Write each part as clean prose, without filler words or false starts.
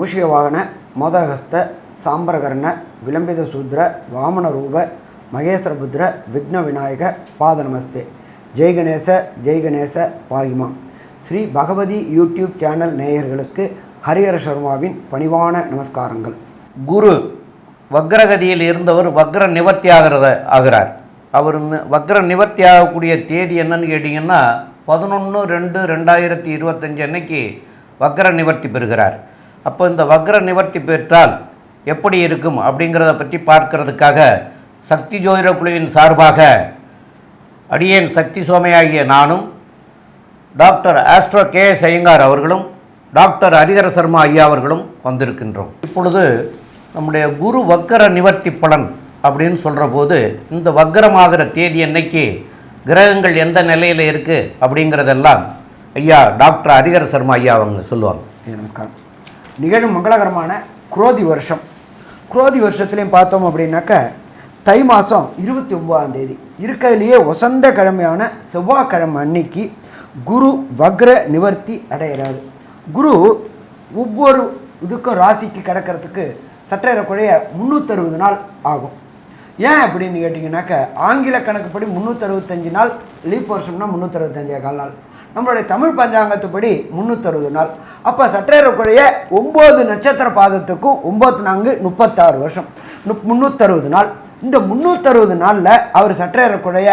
மூஷிகவாகன மோதகஸ்த சாம்பரகர்ண விளம்பித சூத்ர வாமன ரூப மகேஸ்வரபுத்திர விக்ன விநாயக பாத நமஸ்தே. ஜெய் கணேச பாகிமா. ஸ்ரீ பகவதி யூடியூப் சேனல் நேயர்களுக்கு ஹரிஹர சர்மாவின் பணிவான நமஸ்காரங்கள். குரு வக்ரகதியில் இருந்தவர் வக்ர நிவர்த்தி ஆகிறார். அவர் வக்ர நிவர்த்தி ஆகக்கூடிய தேதி என்னன்னு கேட்டிங்கன்னா 11/2/2025 அன்னைக்கு வக்ர நிவர்த்தி பெறுகிறார். அப்போ இந்த வக்ர நிவர்த்தி பெற்றால் எப்படி இருக்கும் அப்படிங்கிறத பற்றி பார்க்கறதுக்காக சக்தி ஜோதிட குழுவின் சார்பாக அடியேன் சக்தி சோமையாகிய நானும் டாக்டர் ஆஸ்ட்ரோ KS ஐயங்கார் அவர்களும் டாக்டர் ஹரிஹர சர்மா ஐயா அவர்களும் வந்திருக்கின்றோம். இப்பொழுது நம்முடைய குரு வக்ர நிவர்த்தி பலன் அப்படின்னு சொல்கிற போது இந்த வக்ரமாகிற தேதி அன்னைக்கு கிரகங்கள் எந்த நிலையில் இருக்குது அப்படிங்கிறதெல்லாம் ஐயா டாக்டர் ஹரிஹர சர்மா ஐயா அவங்க சொல்லுவாங்க. நமஸ்காரம். நிகழும் மங்களகரமான குரோதி வருஷம். குரோதி வருஷத்துலேயும் பார்த்தோம் அப்படின்னாக்க தை மாதம் 29ஆம் தேதி இருக்கிறதுலையே வசந்த கிழமையான செவ்வாய்க்கிழமை அன்னைக்கு குரு வக்ர நிவர்த்தி அடைகிறாரு. குரு ஒவ்வொரு இதுக்கும் ராசிக்கு கிடக்கிறதுக்கு சற்றேறக்குறைய 360 நாள் ஆகும். ஏன் அப்படின்னு கேட்டிங்கனாக்க ஆங்கில கணக்குப்படி 365 நாள், லீப் வருஷம்னா 365 நாள், நம்மளுடைய தமிழ் பஞ்சாங்கத்துப்படி 360 நாள். அப்போ சற்றேறக்குறைய 9 நட்சத்திர பாதத்துக்கும் 9×4 36 வருஷம், 360 நாள். இந்த 360 நாளில் அவர் சற்றேறக்குறைய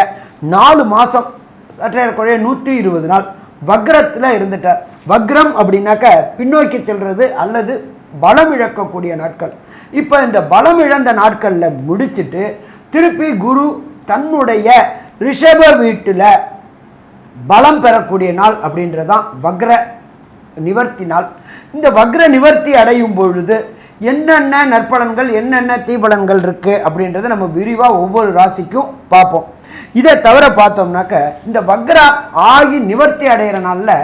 4 மாதம் சற்றேறக்குறைய 120 நாள் வக்ரத்தில் இருந்துட்டார். வக்ரம் அப்படின்னாக்க பின்னோக்கி செல்வது அல்லது பலம் இழக்கக்கூடிய நாட்கள். இப்போ இந்த பலம் இழந்த நாட்களில் முடிச்சுட்டு திருப்பி குரு தன்னுடைய ரிஷப வீட்டில் பலம் பெறக்கூடிய நாள் அப்படின்றதான் வக்ர நிவர்த்தி நாள். இந்த வக்ர நிவர்த்தி அடையும் பொழுது என்னென்ன நற்பலன்கள் என்னென்ன தீபலன்கள் இருக்குது அப்படின்றத நம்ம விரிவாக ஒவ்வொரு ராசிக்கும் பார்ப்போம். இதை தவிர பார்த்தோம்னாக்க இந்த வக்ரா ஆகி நிவர்த்தி அடைகிற நாளில்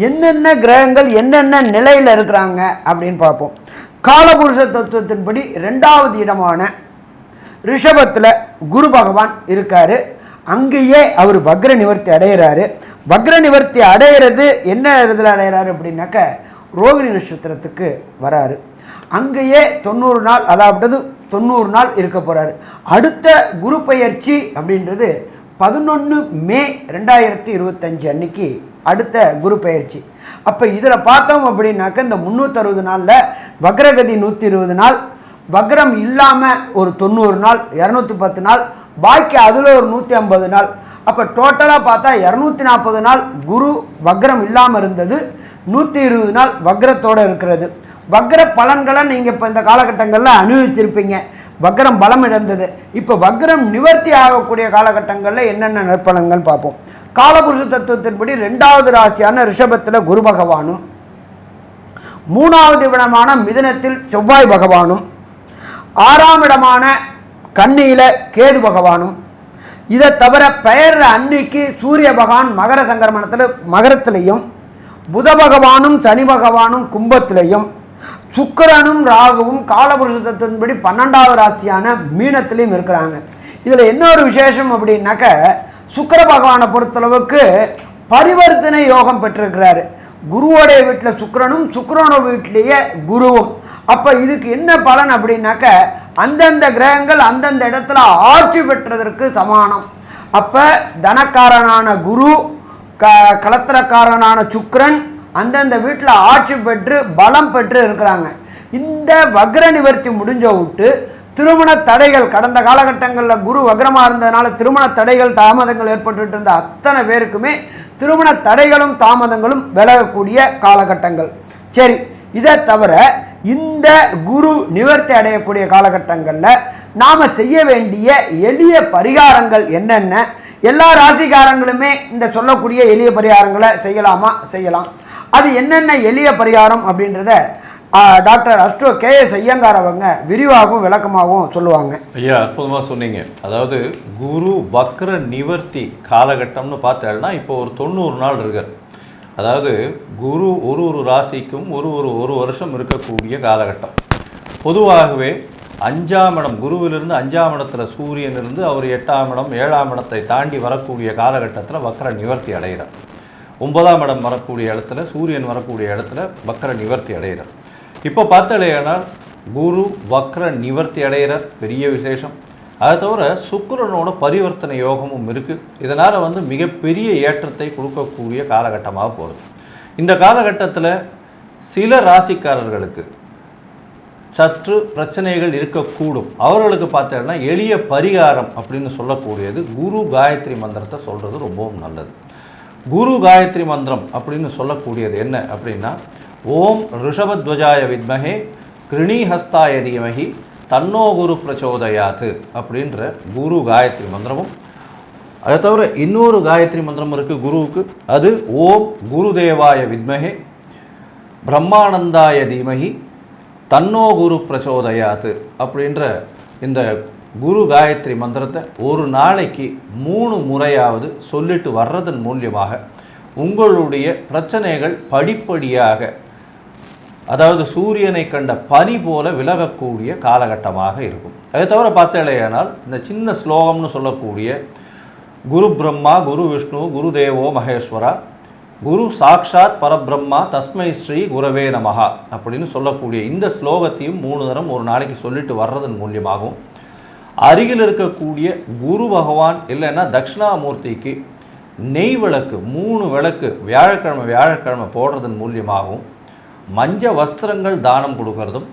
என்னென்ன கிரகங்கள் என்னென்ன நிலையில் இருக்கிறாங்க அப்படின்னு பார்ப்போம். காலபுருஷ தத்துவத்தின்படி 2வது இடமான ரிஷபத்தில் குரு பகவான் இருக்கார். அங்கேயே அவர் வக்ர நிவர்த்தி அடைகிறாரு. வக்ர நிவர்த்தி அடைகிறது என்ன இதில் அடைகிறாரு அப்படின்னாக்க ரோகிணி நட்சத்திரத்துக்கு வராரு. அங்கேயே 90 நாள், அதாவது 90 நாள் இருக்க போகிறாரு. அடுத்த குரு பெயர்ச்சி அப்படின்றது 11 மே 2025 அன்னைக்கு அடுத்த குரு பெயர்ச்சி. அப்போ இதில் பார்த்தோம் அப்படின்னாக்க இந்த 360 நாளில் வக்ரகதி 120 நாள், வக்ரம் இல்லாமல் ஒரு 90 நாள், 210 நாள், பாக்கி அதில் ஒரு 150 நாள். அப்போ டோட்டலாக பார்த்தா 240 நாள் குரு வக்ரம் இல்லாமல் இருந்தது, 120 நாள் வக்ரத்தோடு இருக்கிறது. வக்ர பலன்களை நீங்கள் இப்போ இந்த காலகட்டங்களில் அனுபவிச்சிருப்பீங்க. வக்ரம் பலம் இழந்தது. இப்போ வக்ரம் நிவர்த்தி ஆகக்கூடிய காலகட்டங்களில் என்னென்ன நற்பலன்கள் பார்ப்போம். காலபுருஷ தத்துவத்தின்படி 2வது ராசியான ரிஷபத்தில் குரு பகவானும், 3வது இடமான மிதுனத்தில் செவ்வாய் பகவானும், 6ஆம் இடமான கன்னியில் கேது பகவானும், இதை தவிர பெயர் அன்னைக்கு சூரிய பகவான் மகர சங்கரமணத்தில் மகரத்திலையும், புத பகவானும் சனி பகவானும் கும்பத்திலையும், சுக்கிரனும் ராகுவும் காலபுருஷ தத்துவத்தின்படி 12வது ராசியான மீனத்திலையும் இருக்கிறாங்க. இதில் என்ன ஒரு விசேஷம் அப்படின்னாக்க சுக்கிர பகவானை பொறுத்தளவுக்கு பரிவர்த்தனை யோகம் பெற்றிருக்கிறாரு. குருவோடைய வீட்டில் சுக்கிரனும் சுக்கிரனோட வீட்டிலேயே குருவும். அப்போ இதுக்கு என்ன பலன் அப்படின்னாக்க அந்தந்த கிரகங்கள் அந்தந்த இடத்துல ஆட்சி பெற்றதற்கு சமானம். அப்போ தனக்காரனான குரு, கலத்திரக்காரனான சுக்கிரன் அந்தந்த வீட்டில் ஆட்சி பெற்று பலம் பெற்று இருக்கிறாங்க. இந்த வக்ர நிவர்த்தி முடிஞ்ச விட்டு திருமண தடைகள், கடந்த காலகட்டங்களில் குரு வக்ரமாக இருந்ததுனால திருமண தடைகள் தாமதங்கள் ஏற்பட்டு இருந்த அத்தனை பேருக்குமே திருமண தடைகளும் தாமதங்களும் விலகக்கூடிய காலகட்டங்கள். சரி, இதை தவிர இந்த குரு நிவர்த்தி அடையக்கூடிய காலகட்டங்களில் நாம் செய்ய வேண்டிய எளிய பரிகாரங்கள் என்னென்ன, எல்லா ராசிக்காரங்களுமே இந்த சொல்லக்கூடிய எளிய பரிகாரங்களை செய்யலாமா? செய்யலாம். அது என்னென்ன எளிய பரிகாரம் அப்படின்றத டாக்டர் ஆஸ்ட்ரோ KS ஐயங்கார் அவங்க விரிவாகவும் விளக்கமாகவும் சொல்லுவாங்க. ஐயா, அற்புதமாக சொன்னீங்க. அதாவது குரு வக்ர நிவர்த்தி காலகட்டம்னு பார்த்தேன்னா இப்போ ஒரு 90 நாள் இருக்கார். அதாவது குரு ஒரு ராசிக்கும் ஒரு வருஷம் இருக்கக்கூடிய காலகட்டம். பொதுவாகவே 5ஆம் இடம், குருவிலிருந்து 5ஆம் இடத்துல சூரியன் இருந்து அவர் 8ஆம் இடம் 7ஆம் இடத்தை தாண்டி வரக்கூடிய காலகட்டத்தில் வக்ர நிவர்த்தி அடைகிறார். 9ஆம் இடம் வரக்கூடிய இடத்துல சூரியன் வரக்கூடிய இடத்துல வக்ர நிவர்த்தி அடைகிறார். இப்போ பார்த்தாலேயானால் குரு வக்ர நிவர்த்தி அடைகிறார், பெரிய விசேஷம். அதை தவிர சுக்கிரனோட பரிவர்த்தனை யோகமும் இருக்குது. இதனால் மிகப்பெரிய ஏற்றத்தை கொடுக்கக்கூடிய காலகட்டமாக போகிறது. இந்த காலகட்டத்தில் சில ராசிக்காரர்களுக்கு சற்று பிரச்சனைகள் இருக்கக்கூடும். அவர்களுக்கு பார்த்தீங்கன்னா எளிய பரிகாரம் அப்படின்னு சொல்லக்கூடியது குரு காயத்ரி மந்திரத்தை சொல்கிறது ரொம்பவும் நல்லது. குரு காயத்ரி மந்திரம் அப்படின்னு சொல்லக்கூடியது என்ன அப்படின்னா, ஓம் ரிஷபத்வஜாய வித்மஹே கிருணிஹஸ்தாய தீமஹி தன்னோ குரு பிரச்சோதயாத்து அப்படின்ற குரு காயத்ரி மந்திரமும், அதை தவிர இன்னொரு காயத்ரி மந்திரம் இருக்குது குருவுக்கு. அது ஓம் குருதேவாய வித்மஹே பிரம்மானந்தாய தீமஹி தன்னோ குரு பிரச்சோதயாத்து அப்படின்ற இந்த குரு காயத்ரி மந்திரத்தை ஒரு நாளைக்கு 3 முறையாவது சொல்லிட்டு வர்றதன் மூலியமாக உங்களுடைய பிரச்சனைகள் படிப்படியாக, அதாவது சூரியனை கண்ட பனி போல விலகக்கூடிய காலகட்டமாக இருக்கும். அதை தவிர பார்த்தேனால் இந்த சின்ன ஸ்லோகம்னு சொல்லக்கூடிய குரு பிரம்மா குரு விஷ்ணு குரு தேவோ மகேஸ்வரா குரு சாக்ஷாத் பரபிரம்மா தஸ்மை ஸ்ரீ குரவே நமஹா அப்படின்னு சொல்லக்கூடிய இந்த ஸ்லோகத்தையும் 3 தரம் ஒரு நாளைக்கு சொல்லிட்டு வர்றதன் மூலியமாகவும், அருகில் இருக்கக்கூடிய குரு பகவான் இல்லைன்னா தட்சிணாமூர்த்திக்கு நெய் விளக்கு 3 விளக்கு வியாழக்கிழமை போடுறதன் மூலியமாகவும், மஞ்ச வஸ்திரங்கள் தானம் கொடுக்கறதும்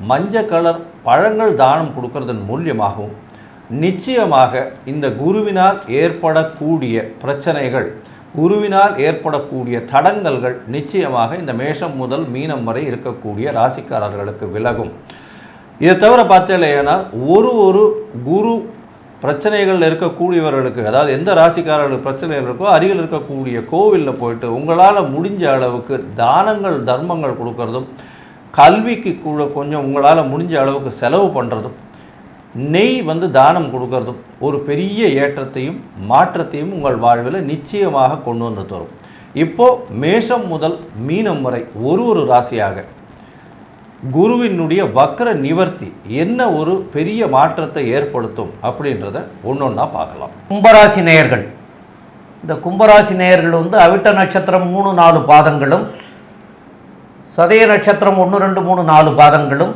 மஞ்சள் கலர் பழங்கள் தானம் கொடுக்கறதன் மூலியமாகவும் நிச்சயமாக இந்த குருவினால் ஏற்படக்கூடிய பிரச்சனைகள், குருவினால் ஏற்படக்கூடிய தடங்கல்கள் நிச்சயமாக இந்த மேஷம் முதல் மீனம் வரை இருக்கக்கூடிய ராசிக்காரர்களுக்கு விலகும். இதை தவிர பார்த்தேன்னா ஒரு குரு பிரச்சனைகள் இருக்கக்கூடியவர்களுக்கு, அதாவது எந்த ராசிக்காரர்களுக்கு பிரச்சனைகள் இருக்கோ அருகில் இருக்கக்கூடிய கோவிலில் போயிட்டு உங்களால் முடிஞ்ச அளவுக்கு தானங்கள் தர்மங்கள் கொடுக்கறதும், கல்விக்கு கூட கொஞ்சம் உங்களால் முடிஞ்ச அளவுக்கு செலவு பண்ணுறதும், நெய் தானம் கொடுக்கறதும் ஒரு பெரிய ஏற்றத்தையும் மாற்றத்தையும் உங்கள் வாழ்வில் நிச்சயமாக கொண்டு வந்து தரும். இப்போது மேஷம் முதல் மீனம் வரை ஒரு ராசியாக குருவினுடைய வக்ர நிவர்த்தி என்ன ஒரு பெரிய மாற்றத்தை ஏற்படுத்தும் அப்படின்றத ஒன்றொன்னா பார்க்கலாம். கும்பராசி நேயர்கள், இந்த கும்பராசி நேயர்கள் அவிட்ட நட்சத்திரம் 3-4 பாதங்களும், சதய நட்சத்திரம் 1, 2, 3, 4 பாதங்களும்,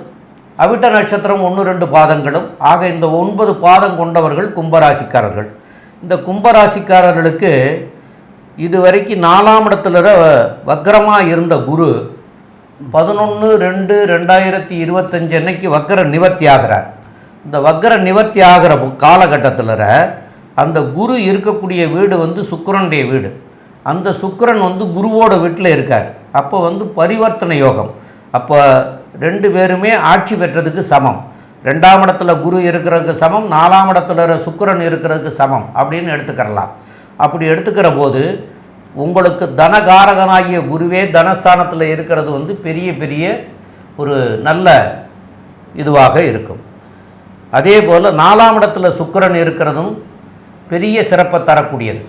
அவிட்ட நட்சத்திரம் 1, 2 பாதங்களும் ஆக இந்த 9 பாதம் கொண்டவர்கள் கும்பராசிக்காரர்கள். இந்த கும்பராசிக்காரர்களுக்கு இதுவரைக்கும் 4ஆம் இடத்துல வக்ரமாக இருந்த குரு 11/2/2025 அன்னைக்கு வக்ர நிவர்த்தி ஆகிறார். இந்த வக்ர நிவர்த்தி ஆகிற காலகட்டத்தில் அந்த குரு இருக்கக்கூடிய வீடு சுக்கிரனுடைய வீடு. அந்த சுக்கிரன் குருவோட வீட்டில் இருக்கார். அப்போ பரிவர்த்தனை யோகம். அப்போ 2 பேருமே ஆட்சி பெற்றதுக்கு சமம். 2ஆம் இடத்துல குரு இருக்கிறதுக்கு சமம், 4ஆம் இடத்துல சுக்கிரன் இருக்கிறதுக்கு சமம் அப்படின்னு எடுத்துக்கிறலாம். அப்படி எடுத்துக்கிற போது உங்களுக்கு தனகாரகனாகிய குருவே தனஸ்தானத்தில் இருக்கிறது பெரிய ஒரு நல்ல இதுவாக இருக்கும். அதே போல் 4ஆம் இடத்துல சுக்கிரன் இருக்கிறதும் பெரிய சிறப்பை தரக்கூடியது.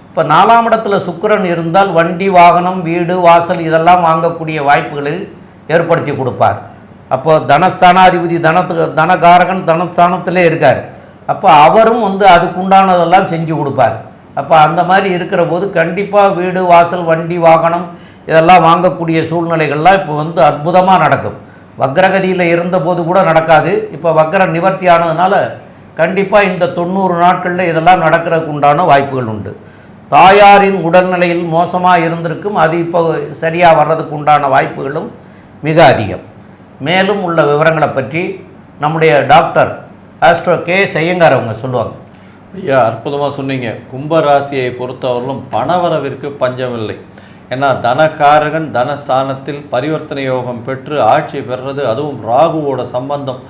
இப்போ 4ஆம் இடத்துல சுக்கிரன் இருந்தால் வண்டி வாகனம் வீடு வாசல் இதெல்லாம் வாங்கக்கூடிய வாய்ப்புகளை ஏற்படுத்தி கொடுப்பார். அப்போ தனஸ்தானாதிபதி தனகாரகன் தனஸ்தானத்திலே இருக்கார். அப்போ அவரும் அதுக்குண்டானதெல்லாம் செஞ்சு கொடுப்பார். அப்போ அந்த மாதிரி இருக்கிற போது கண்டிப்பாக வீடு வாசல் வண்டி வாகனம் இதெல்லாம் வாங்கக்கூடிய சூழ்நிலைகள்லாம் இப்போ அற்புதமாக நடக்கும். வக்ரகதியில் இருந்தபோது கூட நடக்காது. இப்போ வக்ர நிவர்த்தி ஆனதுனால கண்டிப்பாக இந்த 90 நாட்களில் இதெல்லாம் நடக்கிறதுக்கு உண்டான வாய்ப்புகள் உண்டு. தாயாரின் உடல்நிலையில் மோசமாக இருந்திருக்கும், அது இப்போ சரியாக வர்றதுக்கு உண்டான வாய்ப்புகளும் மிக அதிகம். மேலும் உள்ள விவரங்களை பற்றி நம்முடைய டாக்டர் ஆஸ்ட்ரோ கே ஐயங்கார் அவங்க சொல்லுவாங்க. ஐயா, அற்புதமாக சொன்னீங்க. கும்பராசியை பொறுத்தவரையிலும் பணவரவிற்கு பஞ்சமில்லை. ஏன்னா தனகாரகன் தனஸ்தானத்தில் பரிவர்த்தனை யோகம் பெற்று ஆட்சி பெறுறது, அதுவும் ராகுவோட சம்பந்தம்,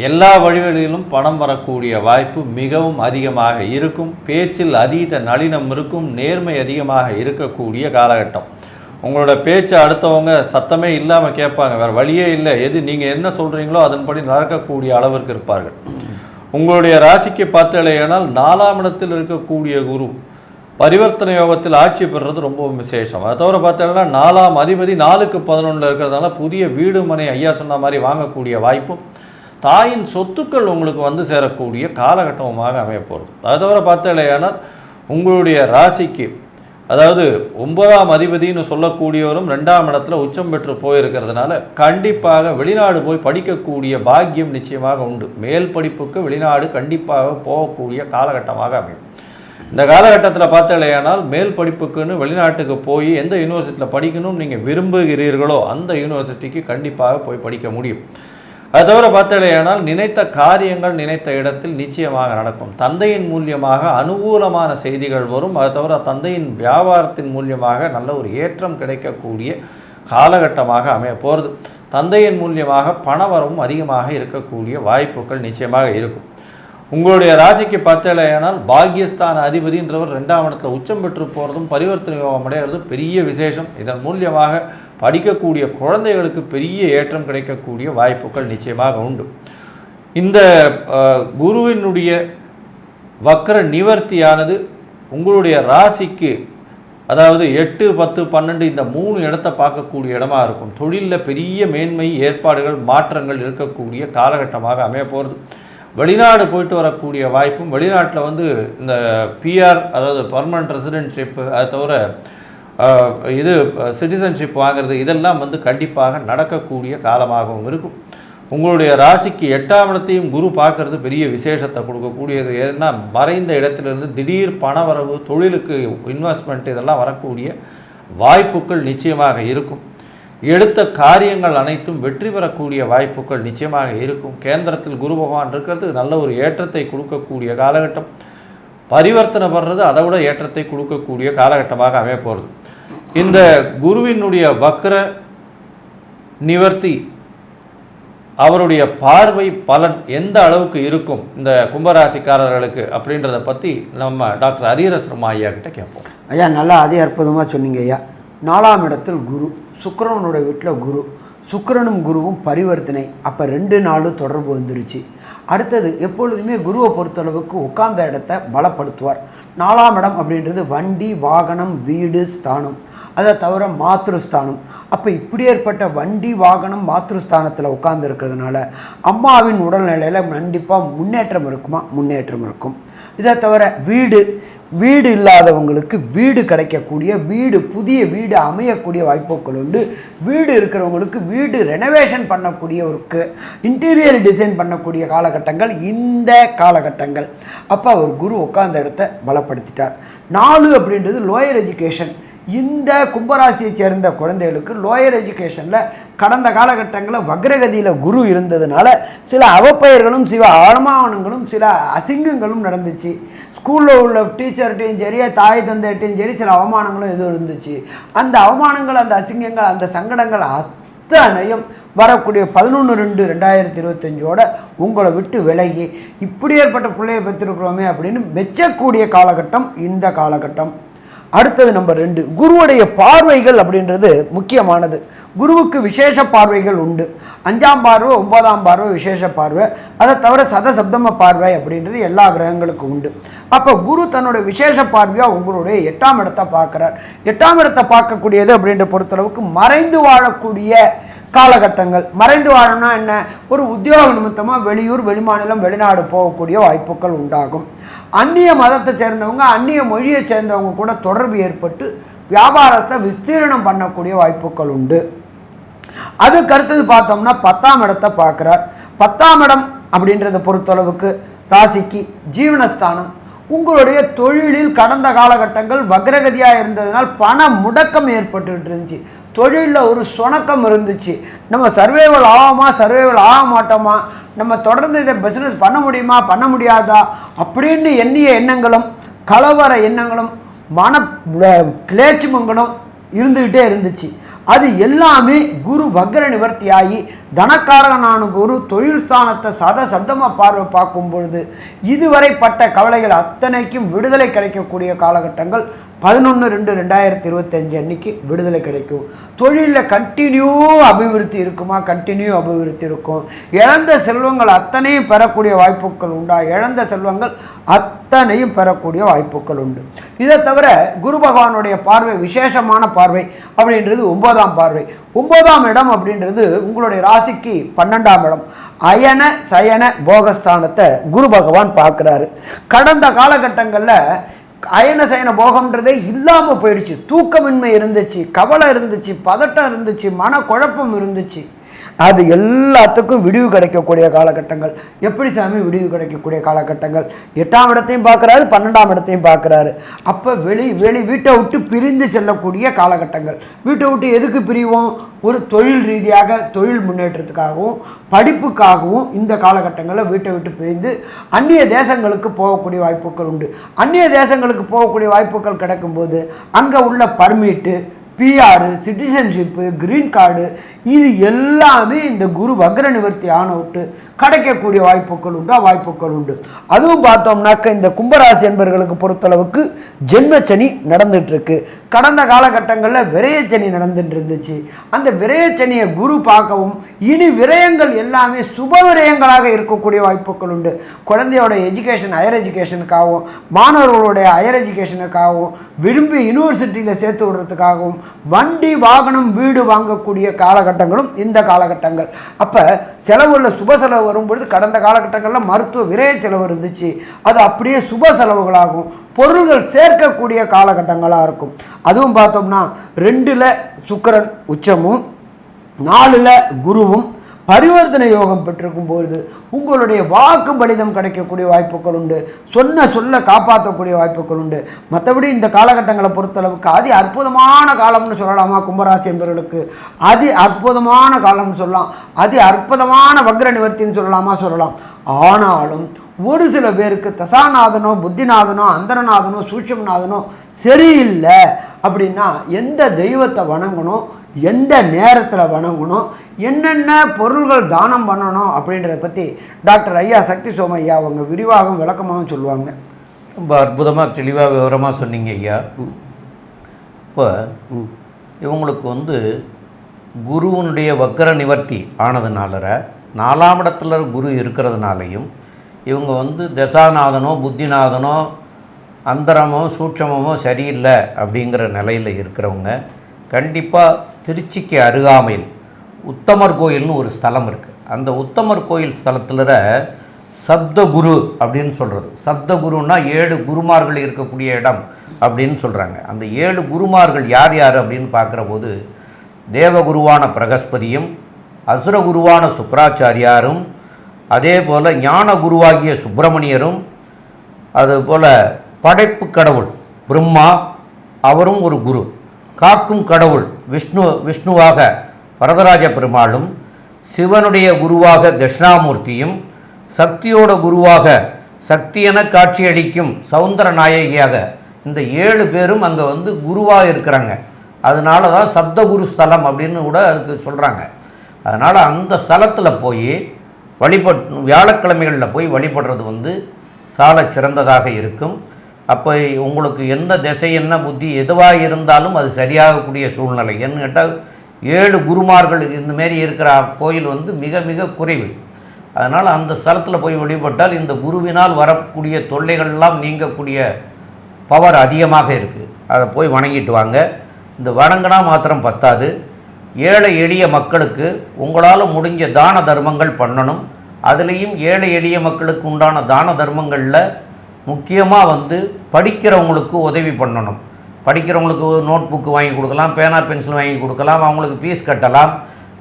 எல்லா வழிகளிலும் பணம் வரக்கூடிய வாய்ப்பு மிகவும் அதிகமாக இருக்கும். பேச்சில் அதீத நளினம் இருக்கும், நேர்மை அதிகமாக இருக்கக்கூடிய காலகட்டம். உங்களோட பேச்சை அடுத்தவங்க சத்தமே இல்லாமல் கேட்பாங்க, வேறு வழியே இல்லை, எது நீங்கள் என்ன சொல்கிறீங்களோ அதன்படி நடக்கக்கூடிய அளவிற்கு இருப்பார்கள். உங்களுடைய ராசிக்கு பார்த்தலையானால் 4ஆம் இடத்தில் இருக்கக்கூடிய குரு பரிவர்த்தனை யோகத்தில் ஆட்சி பெறுறது ரொம்ப விசேஷம். அதை தவிர பார்த்தீங்கன்னா 4ஆம் அதிபதி 4க்கு 11 இருக்கிறதுனால புதிய வீடு மனை ஐயா சொன்ன மாதிரி வாங்கக்கூடிய வாய்ப்பும், தாயின் சொத்துக்கள் உங்களுக்கு சேரக்கூடிய காலகட்டமாக அமைய போகிறது. அதை தவிர பார்த்தலையானால் உங்களுடைய ராசிக்கு, அதாவது 9ஆம் அதிபதினு சொல்லக்கூடியவரும் 2ஆம் இடத்துல உச்சம் பெற்று போயிருக்கிறதுனால கண்டிப்பாக வெளிநாடு போய் படிக்கக்கூடிய பாக்கியம் நிச்சயமாக உண்டு. மேல் படிப்புக்கு வெளிநாடு கண்டிப்பாக போகக்கூடிய காலகட்டமாக அமையும். இந்த காலகட்டத்தில் பார்த்தலையானால் மேல் படிப்புக்குன்னு வெளிநாட்டுக்கு போய் எந்த யூனிவர்சிட்டியில் படிக்கணும்னு நீங்கள் விரும்புகிறீர்களோ அந்த யூனிவர்சிட்டிக்கு கண்டிப்பாக போய் படிக்க முடியும். அது தவிர பார்த்தலையானால் நினைத்த காரியங்கள் நினைத்த இடத்தில் நிச்சயமாக நடக்கும். தந்தையின் மூலியமாக அனுகூலமான செய்திகள் வரும். அது தவிர தந்தையின் வியாபாரத்தின் மூலியமாக நல்ல ஒரு ஏற்றம் கிடைக்கக்கூடிய காலகட்டமாக அமைய போகிறது. தந்தையின் மூலியமாக பணவரவும் அதிகமாக இருக்கக்கூடிய வாய்ப்புகள் நிச்சயமாக இருக்கும். உங்களுடைய ராசிக்கு பார்த்தலையானால் பாக்யஸ்தான அதிபதின்றவர் 2ஆம் இடத்துல உச்சம் பெற்று போகிறதும் பரிவர்த்தனை யோகம் அடைகிறதும் பெரிய விசேஷம். இதன் மூலியமாக படிக்கக்கூடிய குழந்தைகளுக்கு பெரிய ஏற்றம் கிடைக்கக்கூடிய வாய்ப்புகள் நிச்சயமாக உண்டு. இந்த குருவினுடைய வக்ர நிவர்த்தியானது உங்களுடைய ராசிக்கு அதாவது 8, 10, 12 இந்த 3 இடத்தை பார்க்கக்கூடிய இடமா இருக்கும். தொழிலில் பெரிய மேன்மை ஏற்பாடுகள் மாற்றங்கள் இருக்கக்கூடிய காலகட்டமாக அமைய போகிறது. வெளிநாடு போயிட்டு வரக்கூடிய வாய்ப்பும் வெளிநாட்டில் இந்த பிஆர் அதாவது பர்மனன்ட் ரெசிடென்ட்ஷிப்பு அது தவிர இது சிட்டிசன்ஷிப் வாங்கிறது இதெல்லாம் கண்டிப்பாக நடக்கக்கூடிய காலமாகவும் இருக்கும். உங்களுடைய ராசிக்கு 8ஆம் இடத்தையும் குரு பார்க்கறது பெரிய விசேஷத்தை கொடுக்கக்கூடியது. ஏன்னா மறைந்த இடத்திலிருந்து திடீர் பணவரவு தொழிலுக்கு இன்வெஸ்ட்மெண்ட் இதெல்லாம் வரக்கூடிய வாய்ப்புகள் நிச்சயமாக இருக்கும். எடுத்த காரியங்கள் அனைத்தும் வெற்றி பெறக்கூடிய வாய்ப்புகள் நிச்சயமாக இருக்கும். கேந்திரத்தில் குரு பகவான் இருக்கிறது நல்ல ஒரு ஏற்றத்தை கொடுக்கக்கூடிய காலகட்டம். பரிவர்த்தனை பண்ணுறது அதை விட ஏற்றத்தை கொடுக்கக்கூடிய காலகட்டமாக அமைய போகிறது. இந்த குருவினுடைய வக்ர நிவர்த்தி அவருடைய பார்வை பலன் எந்த அளவுக்கு இருக்கும் இந்த கும்பராசிக்காரர்களுக்கு அப்படின்றத பற்றி நம்ம டாக்டர் ஹரிஹரசர்மா ஐயா கிட்ட கேட்போம். ஐயா நல்லா அதே அற்புதமாக சொன்னீங்க ஐயா. 4ஆம் இடத்தில் குரு, சுக்கிரனோட வீட்டில் குரு, சுக்கிரனும் குருவும் பரிவர்த்தனை. அப்போ 2 நாள் தொடர்பு வந்துருச்சு. அடுத்தது எப்பொழுதுமே குருவை பொறுத்தளவுக்கு உட்கார்ந்த இடத்தை பலப்படுத்துவார். 4ஆம் இடம் அப்படின்றது வண்டி வாகனம் வீடு ஸ்தானம், அதை தவிர மாத்ருஸ்தானம். அப்போ இப்படி ஏற்பட்ட வண்டி வாகனம் மாத்ருஸ்தானத்தில் உட்கார்ந்து இருக்கிறதுனால அம்மாவின் உடல்நிலையில் கண்டிப்பாக முன்னேற்றம் இருக்குமா? முன்னேற்றம் இருக்கும். இதை தவிர வீடு இல்லாதவங்களுக்கு வீடு கிடைக்கக்கூடிய புதிய வீடு அமையக்கூடிய வாய்ப்புகள் உண்டு. வீடு இருக்கிறவங்களுக்கு வீடு ரெனோவேஷன் பண்ணக்கூடியவருக்கு இன்டீரியர் டிசைன் பண்ணக்கூடிய காலகட்டங்கள் இந்த காலகட்டங்கள். அப்போ அவர் குரு உட்கார்ந்த இடத்தை பலப்படுத்திட்டார். 4 அப்படின்றது லோயர் எஜுகேஷன். இந்த கும்பராசியை சேர்ந்த குழந்தைகளுக்கு லோயர் எஜுகேஷனில் கடந்த காலகட்டங்களில் வக்ரகதியில் குரு இருந்ததுனால சில அவப்பெயர்களும் சில அவமானங்களும் சில அசிங்கங்களும் நடந்துச்சு. ஸ்கூலில் உள்ள டீச்சர்கிட்டையும் சரி தாய் தந்தைகிட்டையும் சரி சில அவமானங்களும் எதுவும் இருந்துச்சு. அந்த அவமானங்கள் அந்த அந்த சங்கடங்கள் அத்தனையும் வரக்கூடிய 11/2/2025 உங்களை விட்டு விலகி இப்படி ஏற்பட்ட பிள்ளையை பெற்றிருக்கிறோமே அப்படின்னு மெச்சக்கூடிய காலகட்டம் இந்த காலகட்டம். அடுத்தது நம்பர் 2, குருவுடைய பார்வைகள் அப்படின்றது முக்கியமானது. குருவுக்கு விசேஷ பார்வைகள் உண்டு. 5ஆம் பார்வை 9ஆம் பார்வை விசேஷ பார்வை, அதை தவிர சதசப்தம பார்வை அப்படின்றது எல்லா கிரகங்களுக்கும் உண்டு. அப்போ குரு தன்னோட விசேஷ பார்வையாக உங்களுடைய 8ஆம் இடத்தை பார்க்குறார். 8ஆம் இடத்தை பார்க்கக்கூடியது அப்படின்ற பொறுத்தளவுக்கு மறைந்து வாழக்கூடிய காலகட்டங்கள். மறைந்து வாழணும்னா என்ன? ஒரு உத்தியோக நிமித்தமாக வெளியூர் வெளிமாநிலம் வெளிநாடு போகக்கூடிய வாய்ப்புகள் உண்டாகும். அந்நிய மதத்தை சேர்ந்தவங்க அந்நிய மொழியை சேர்ந்தவங்க கூட தொடர்பு ஏற்பட்டு வியாபாரத்தை விஸ்தீரணம் பண்ணக்கூடிய வாய்ப்புகள் உண்டு. அதுக்கு அடுத்தது பார்த்தோம்னா 10ஆம் இடத்தை பார்க்குறார். 10ஆம் இடம் அப்படின்றத பொறுத்தளவுக்கு ராசிக்கு ஜீவனஸ்தானம். உங்களுடைய தொழிலில் கடந்த காலகட்டங்கள் வக்ரகதியாக இருந்ததுனால் பண முடக்கம் ஏற்பட்டுக்கிட்டு இருந்துச்சு. தொழிலில் ஒரு சுணக்கம் இருந்துச்சு. நம்ம சர்வைவல் ஆக மாட்டோமா, நம்ம தொடர்ந்து இதை பிஸ்னஸ் பண்ண முடியுமா பண்ண முடியாதா அப்படின்னு எண்ணிய எண்ணங்களும் கலவர எண்ணங்களும் மன கிளேச்சுமங்களும் இருந்துக்கிட்டே இருந்துச்சு. அது எல்லாமே குரு வக்ர நிவர்த்தியாகி தனக்காரகனான குரு தொழில் ஸ்தானத்தை சப்தமாக பார்வை பார்க்கும் பொழுது இதுவரை பட்ட கவலைகள் அத்தனைக்கும் விடுதலை கிடைக்கக்கூடிய காலகட்டங்கள் 11/2/2025 அன்னைக்கு விடுதலை கிடைக்கும். தொழிலில் கண்டினியூ அபிவிருத்தி இருக்குமா? கண்டினியூ அபிவிருத்தி இருக்கும். இழந்த செல்வங்கள் அத்தனையும் பெறக்கூடிய வாய்ப்புகள் உண்டா? இழந்த செல்வங்கள் அத்தனையும் பெறக்கூடிய வாய்ப்புகள் உண்டு. இதை தவிர குரு பகவானுடைய பார்வை விசேஷமான பார்வை அப்படின்றது 9ஆம் பார்வை. 9ஆம் இடம் அப்படின்றது உங்களுடைய ராசிக்கு 12ஆம் இடம். அயன சயன போகஸ்தானத்தை குரு பகவான் பார்க்குறாரு. கடந்த காலகட்டங்களில் அயன சயன போகம்ன்றதே இல்லாமல் போயிடுச்சு. தூக்கமின்மை இருந்துச்சு, கவலை இருந்துச்சு, பதட்டம் இருந்துச்சு, மனக்குழப்பம் இருந்துச்சு. அது எல்லாத்துக்கும் விடிவு கிடைக்கக்கூடிய காலகட்டங்கள். எப்படி சாமி விடிவு கிடைக்கக்கூடிய காலகட்டங்கள்? 8ஆம் இடத்தையும் பார்க்குறாரு, 12ஆம் இடத்தையும் பார்க்குறாரு. அப்போ வீட்டை விட்டு பிரிந்து செல்லக்கூடிய காலகட்டங்கள். வீட்டை விட்டு எதுக்கு பிரிவோம்? ஒரு தொழில் ரீதியாக, தொழில் முன்னேற்றத்துக்காகவும் படிப்புக்காகவும் இந்த காலகட்டங்களில் வீட்டை விட்டு பிரிந்து அந்நிய தேசங்களுக்கு போகக்கூடிய வாய்ப்புகள் உண்டு. அந்நிய தேசங்களுக்கு போகக்கூடிய வாய்ப்புகள் கிடைக்கும்போது அங்கே உள்ள permit, PR, citizenship, green card, இது எல்லாமே இந்த குரு வக்ர நிவர்த்தி ஆன விட்டு கிடைக்கக்கூடிய வாய்ப்புகள் உண்டு. அதுவும் பார்த்தோம்னாக்க இந்த கும்பராசி என்பவர்களுக்கு பொறுத்தளவுக்கு ஜென்மச்சனி நடந்துட்டு இருக்கு. கடந்த காலகட்டங்களில் விரயச்சனி நடந்துட்டு இருந்துச்சு. அந்த விரயச்சனியை குரு பார்க்கவும் இனி விரயங்கள் எல்லாமே சுப விரயங்களாக இருக்கக்கூடிய வாய்ப்புகள் உண்டு. குழந்தையோட எஜுகேஷன், ஹையர் எஜுகேஷனுக்காகவும், மாணவர்களுடைய ஹையர் எஜுகேஷனுக்காகவும், விரும்பி யூனிவர்சிட்டியில் சேர்த்து விடுறதுக்காகவும், வண்டி வாகனம் வீடு வாங்கக்கூடிய காலகட்டங்களும் இந்த காலகட்டங்கள். அப்போ செலவுள்ள சுப செலவு வரும்பொழுது கடந்த காலகட்டங்களில் மருத்துவ விரய செலவு இருந்துச்சு. அது அப்படியே சுப செலவுகளாகும், பொருள்கள் சேர்க்கக்கூடிய காலகட்டங்களாக இருக்கும். அதுவும் பார்த்தோம்னா 2ல் சுக்கிரன் உச்சமும் 4ல் குருவும் பரிவர்த்தனை யோகம் பெற்றிருக்கும்போது உங்களுடைய வாக்கு பலிதம் கிடைக்கக்கூடிய வாய்ப்புகள் உண்டு. சொல்ல காப்பாற்றக்கூடிய வாய்ப்புகள் உண்டு. மற்றபடி இந்த காலகட்டங்களை பொறுத்தளவுக்கு அதி அற்புதமான காலம்னு சொல்லலாமா? கும்பராசி என்பவர்களுக்கு அதி அற்புதமான காலம்னு சொல்லலாம். அதி அற்புதமான வக்ர நிவர்த்தின்னு சொல்லலாம். ஆனாலும் ஒரு சில பேருக்கு தசாநாதனோ, புத்திநாதனோ, அந்தரநாதனோ, சூட்சமநாதனோ சரியில்லை அப்படின்னா எந்த தெய்வத்தை வணங்கணும், எந்த நேரத்தில் வணங்கணும், என்னென்ன பொருள்கள் தானம் பண்ணணும் அப்படின்றத பற்றி டாக்டர் ஐயா சக்தி சோமையா அவங்க விரிவாகவும் விளக்கமாகவும் சொல்லுவாங்க. ரொம்ப அற்புதமாக தெளிவாக விவரமாக சொன்னீங்க ஐயா. இப்போ இவங்களுக்கு குருவனுடைய வக்கர நிவர்த்தி ஆனதுனால 4ஆம் இடத்துல குரு இருக்கிறதுனாலையும் இவங்க தசாநாதனோ, புத்திநாதனோ, அந்தரமோ, சூட்சமோ சரியில்லை அப்படிங்கிற நிலையில் இருக்கிறவங்க கண்டிப்பாக திருச்சிக்கு அருகாமையில் உத்தமர் கோயில்னு ஒரு ஸ்தலம் இருக்குது. அந்த உத்தமர் கோயில் ஸ்தலத்தில் சப்தகுரு அப்படின்னு சொல்கிறது. சப்தகுருன்னா 7 குருமார்கள் இருக்கக்கூடிய இடம் அப்படின்னு சொல்கிறாங்க. அந்த 7 குருமார்கள் யார் யார் அப்படின்னு பார்க்குற போது தேவகுருவான பிரகஸ்பதியும், அசுரகுருவான சுக்கராச்சாரியாரும், அதே போல் ஞான குருவாகிய சுப்பிரமணியரும், அதுபோல் படைப்பு கடவுள் பிரம்மா அவரும் ஒரு குரு, காக்கும் கடவுள் விஷ்ணுவாக வரதராஜ பெருமாளும், சிவனுடைய குருவாக தட்சிணாமூர்த்தியும், சக்தியோட குருவாக சக்தியென காட்சியளிக்கும் சௌந்தர நாயகியாக இந்த 7 பேரும் அங்கே குருவாக இருக்கிறாங்க. அதனால தான் சப்தகுரு ஸ்தலம் அப்படின்னு கூட அதுக்கு சொல்கிறாங்க. அதனால் அந்த ஸ்தலத்தில் போய் வியாழக்கிழமைகளில் போய் வழிபடுறது சால சிறந்ததாக இருக்கும். அப்போ உங்களுக்கு என்ன திசை, என்ன புத்தி எதுவாக இருந்தாலும் அது சரியாகக்கூடிய சூழ்நிலை. என்ன கேட்டால் 7 குருமார்கள் இந்தமாரி இருக்கிற கோயில் மிக மிக குறைவு. அதனால் அந்த ஸ்தலத்தில் போய் வழிபட்டால் இந்த குருவினால் வரக்கூடிய தொல்லைகள்லாம் நீங்கக்கூடிய பவர் அதிகமாக இருக்குது. அதை போய் வணங்கிட்டு வாங்க. இந்த வணங்கினா மாத்திரம் பத்தாது, ஏழை எளிய மக்களுக்கு உங்களால் முடிஞ்ச தான தர்மங்கள் பண்ணணும். அதுலேயும் ஏழை எளிய மக்களுக்கு உண்டான தான தர்மங்களில் முக்கியமாக படிக்கிறவங்களுக்கு உதவி பண்ணணும். படிக்கிறவங்களுக்கு நோட் புக்கு வாங்கி கொடுக்கலாம், பேனா பென்சில் வாங்கி கொடுக்கலாம், அவங்களுக்கு ஃபீஸ் கட்டலாம்.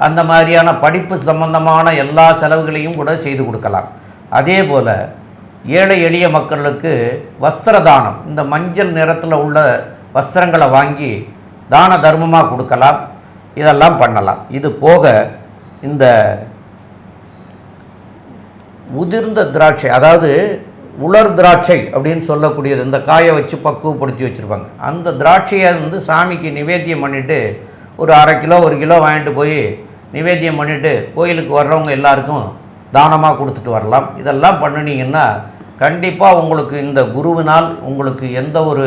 அந்த மாதிரியான படிப்பு சம்பந்தமான எல்லா செலவுகளையும் கூட செய்து கொடுக்கலாம். அதே போல் ஏழை எளிய மக்களுக்கு வஸ்திர தானம், இந்த மஞ்சள் நிறத்தில் உள்ள வஸ்திரங்களை வாங்கி தான தர்மமாக கொடுக்கலாம். இதெல்லாம் பண்ணலாம். இது போக இந்த உதிர்ந்த திராட்சை, அதாவது உலர் திராட்சை அப்படின்னு சொல்லக்கூடியது, இந்த காயை வச்சு பக்குவப்படுத்தி வச்சுருப்பாங்க. அந்த திராட்சையை சாமிக்கு நிவேத்தியம் பண்ணிவிட்டு ஒரு 1/2 கிலோ 1 கிலோ வாங்கிட்டு போய் நிவேத்தியம் பண்ணிவிட்டு கோயிலுக்கு வர்றவங்க எல்லாருக்கும் தானமாக கொடுத்துட்டு வரலாம். இதெல்லாம் பண்ணினீங்கன்னா கண்டிப்பாக உங்களுக்கு இந்த குருவினால் உங்களுக்கு எந்த ஒரு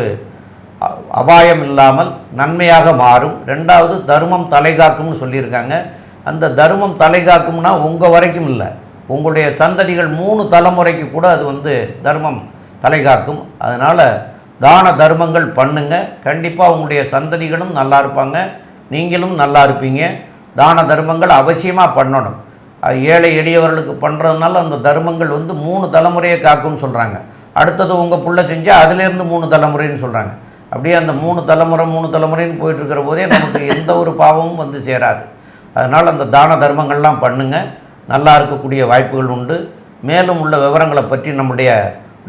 அபாயம் இல்லாமல் நன்மையாக மாறும். 2வது தர்மம் தலைகாக்கும்னு சொல்லியிருக்காங்க. அந்த தர்மம் தலைகாக்கும்னா உங்கள் வரைக்கும் இல்லை, உங்களுடைய சந்ததிகள் 3 தலைமுறைக்கு கூட அது தர்மம் தலைகாக்கும். அதனால் தான தர்மங்கள் பண்ணுங்க. கண்டிப்பாக உங்களுடைய சந்ததிகளும் நல்லா இருப்பாங்க, நீங்களும் நல்லா இருப்பீங்க. தான தர்மங்கள் அவசியமாக பண்ணணும். ஏழை எளியவர்களுக்கு பண்ணுறதுனால அந்த தர்மங்கள் 3 தலைமுறையை காக்கும்னு சொல்கிறாங்க. அடுத்தது உங்கள் புள்ள செஞ்சால் அதுலேருந்து 3 தலைமுறைன்னு சொல்கிறாங்க. அப்படியே அந்த 3 தலைமுறைன்னு போயிட்டுருக்கிற போதே நமக்கு எந்த ஒரு பாவமும் வந்து சேராது. அதனால் அந்த தான தர்மங்கள்லாம் பண்ணுங்கள், நல்லா இருக்கக்கூடிய வாய்ப்புகள் உண்டு. மேலும் உள்ள விவரங்களை பற்றி நம்முடைய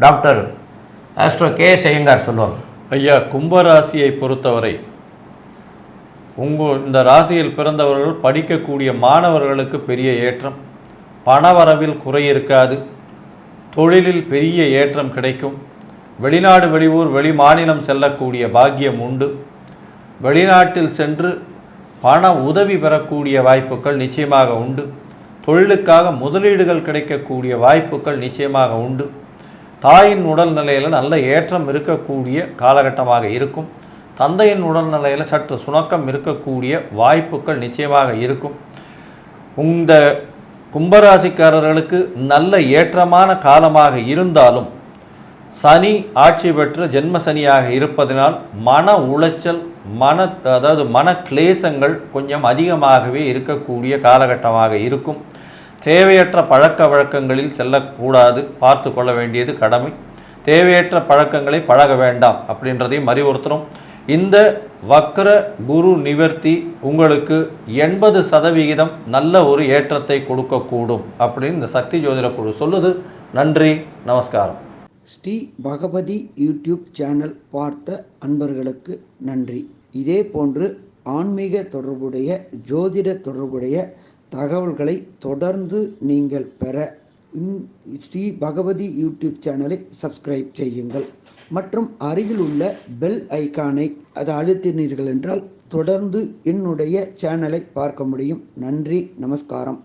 டாக்டர் ஆஸ்ட்ரோ கே.எஸ். ஐயங்கார் சொல்லுவாங்க. ஐயா, கும்பராசியை பொறுத்தவரை இந்த ராசியில் பிறந்தவர்கள் படிக்கக்கூடிய மாணவர்களுக்கு பெரிய ஏற்றம், பணவரவில் குறை இருக்காது, தொழிலில் பெரிய ஏற்றம் கிடைக்கும், வெளிநாடு வெளியூர் வெளி மாநிலம் செல்லக்கூடிய பாக்கியம் உண்டு, வெளிநாட்டில் சென்று பண உதவி பெறக்கூடிய வாய்ப்புகள் நிச்சயமாக உண்டு, தொழிலுக்காக முதலீடுகள் கிடைக்கக்கூடிய வாய்ப்புகள் நிச்சயமாக உண்டு, தாயின் உடல்நிலையில் நல்ல ஏற்றம் இருக்கக்கூடிய காலகட்டமாக இருக்கும், தந்தையின் உடல்நிலையில் சற்று சுணக்கம் இருக்கக்கூடிய வாய்ப்புகள் நிச்சயமாக இருக்கும். இந்த கும்பராசிக்காரர்களுக்கு நல்ல ஏற்றமான காலமாக இருந்தாலும் சனி ஆட்சி பெற்ற ஜென்ம சனியாக இருப்பதனால் மன உளைச்சல், மன கிளேசங்கள் கொஞ்சம் அதிகமாகவே இருக்கக்கூடிய காலகட்டமாக இருக்கும். தேவையற்ற பழக்க வழக்கங்களில் செல்லக்கூடாது, பார்த்து கொள்ள வேண்டியது கடமை. தேவையற்ற பழக்கங்களை பழக வேண்டாம் அப்படின்றதையும் அறிவுறுத்துகிறோம். இந்த வக்ர குரு நிவர்த்தி உங்களுக்கு 80% நல்ல ஒரு ஏற்றத்தை கொடுக்கக்கூடும் அப்படின்னு இந்த சக்தி ஜோதிட குழு சொல்லுது. நன்றி, நமஸ்காரம். ஸ்ரீ பகவதி யூடியூப் சேனல் பார்த்த அன்பர்களுக்கு நன்றி. இதே போன்று ஆன்மீக தொடர்புடைய, ஜோதிட தொடர்புடைய தகவல்களை தொடர்ந்து நீங்கள் பெற ஸ்ரீ பகவதி யூடியூப் சேனலை சப்ஸ்கிரைப் செய்யுங்கள் மற்றும் அருகில் உள்ள பெல் ஐக்கானை அதை அழுத்தினீர்கள் என்றால் தொடர்ந்து என்னுடைய சேனலை பார்க்க முடியும். நன்றி, நமஸ்காரம்.